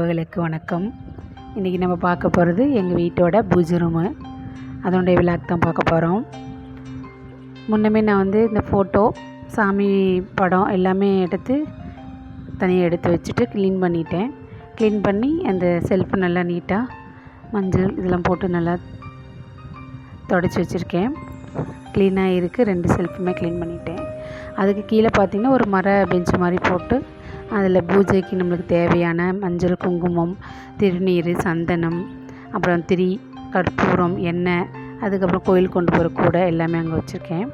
உறவுகளுக்கு வணக்கம். இன்றைக்கி நம்ம பார்க்க போகிறது எங்கள் வீட்டோட பூஜை ரூமு. அதனுடைய விழாக்கு தான் பார்க்க போகிறோம். முன்னமே நான் இந்த ஃபோட்டோ சாமி படம் எல்லாமே எடுத்து தனியாக எடுத்து வச்சுட்டு க்ளீன் பண்ணிட்டேன். க்ளீன் பண்ணி அந்த செல்ஃபு நல்லா நீட்டாக மஞ்சள் இதெல்லாம் போட்டு நல்லா தொடச்சி வச்சுருக்கேன். க்ளீனாக இருக்குது. 2 செல்ஃபுமே க்ளீன் பண்ணிட்டேன். அதுக்கு கீழே பார்த்திங்கன்னா ஒரு மர பெஞ்சு மாதிரி போட்டு அதில் பூஜைக்கு நம்மளுக்கு தேவையான மஞ்சள், குங்குமம், திருநீர், சந்தனம், அப்புறம் திரி, கற்பூரம், எண்ணெய், அதுக்கப்புறம் கோயில் கொண்டு போகிற கூடை எல்லாமே அங்கே வச்சுருக்கேன்.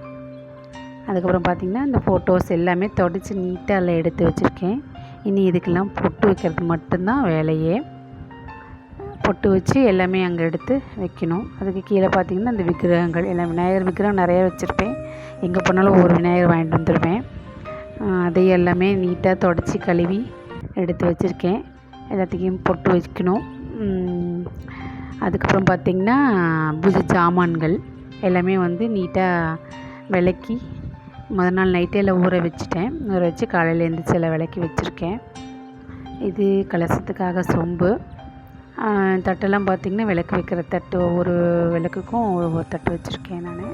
அதுக்கப்புறம் பார்த்திங்கன்னா இந்த ஃபோட்டோஸ் எல்லாமே தொடச்சி நீட்டாக அதில் எடுத்து வச்சுருக்கேன். இனி இதுக்கெல்லாம் பொட்டு வைக்கிறது மட்டும்தான் வேலையே. பொட்டு வச்சு எல்லாமே அங்கே எடுத்து வைக்கணும். அதுக்கு கீழே பார்த்திங்கன்னா இந்த விக்கிரகங்கள் எல்லாம் விநாயகர் விக்கிரகம் நிறைய வச்சுருப்பேன். எங்கே போனாலும் ஒவ்வொரு விநாயகர் வாங்கிட்டு வந்துடுவேன். அதை எல்லாமே நீட்டாக தொடச்சி கழுவி எடுத்து வச்சுருக்கேன். எல்லாத்துக்கும் பொட்டு வைக்கணும். அதுக்கப்புறம் பார்த்திங்கன்னா பூஜை சாமான்கள் எல்லாமே நீட்டாக விளக்கி முதல் நாள் நைட்டே எல்லாம் ஊற வச்சுட்டேன். ஊற வச்சு காலையில் எழுந்திரிச்சு எல்லாம் விளக்கி வச்சுருக்கேன். இது கலசத்துக்காக சொம்பு. தட்டெல்லாம் பார்த்திங்கன்னா விளக்கு வைக்கிற தட்டு, ஒவ்வொரு விளக்குக்கும் ஒவ்வொரு தட்டு வச்சுருக்கேன் நான்.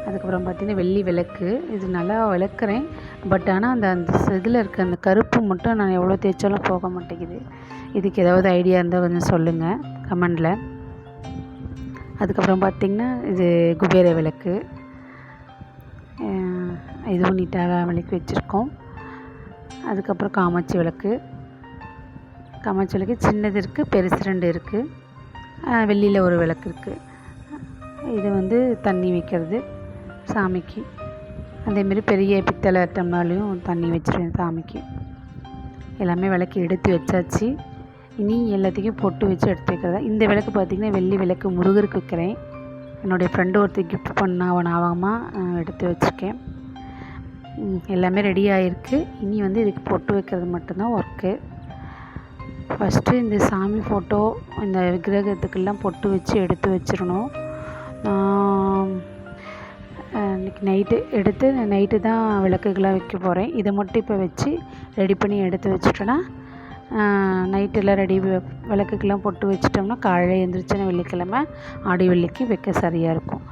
அதுக்கப்புறம் பார்த்திங்கன்னா வெள்ளி விளக்கு. இது நல்லா விளக்குறேன். பட் ஆனால் அந்த இதில் இருக்க அந்த கருப்பு மட்டும் நான் எவ்வளோ தேய்ச்சாலும் போக மாட்டேங்குது. இதுக்கு ஏதாவது ஐடியா இருந்தால் கொஞ்சம் சொல்லுங்கள் கமெண்டில். அதுக்கப்புறம் பார்த்திங்கன்னா இது குபேர விளக்கு. இதுவும் நீட்டாக விளக்கி வச்சுருக்கோம். அதுக்கப்புறம் காமாட்சி விளக்கு. காமாட்சி விளக்கு சின்னது இருக்குது, பெருசு 2 இருக்குது. வெள்ளியில் ஒரு விளக்கு இருக்குது. இது தண்ணி வைக்கிறது சாமிக்கு. அதேமாரி பெரிய பித்தளை டம்ளாலையும் தண்ணி வச்சுருவேன் சாமிக்கு. எல்லாமே விளக்கு எடுத்து வச்சாச்சு. இனி எல்லாத்துக்கும் பொட்டு வச்சு எடுத்து வைக்கிறதா. இந்த விளக்கு பார்த்திங்கன்னா வெள்ளி விளக்கு முருகருக்கு வைக்கிறேன். என்னுடைய ஃப்ரெண்டு ஒருத்தர் கிஃப்ட் பண்ண ஞாபகமாக எடுத்து வச்சுருக்கேன். எல்லாமே ரெடி ஆகிருக்கு. இனி இதுக்கு பொட்டு வைக்கிறது மட்டும்தான் ஒர்க்கு. ஃபஸ்ட்டு இந்த சாமி ஃபோட்டோ இந்த விக்கிரகத்துக்கெல்லாம் பொட்டு வச்சு எடுத்து வச்சிடணும். இன்றைக்கி நைட்டு தான் விளக்குகளாக வைக்க போகிறேன். இதை மட்டும் இப்போ வச்சு ரெடி பண்ணி எடுத்து வச்சுட்டோன்னா நைட்டெல்லாம் விளக்குக்கெல்லாம் பொட்டு வச்சிட்டோம்னா காலையில் எழுந்திரிச்சோன்னா வெள்ளிக்கிழமை ஆடி வெள்ளிக்கு வைக்க சரியாக இருக்கும்.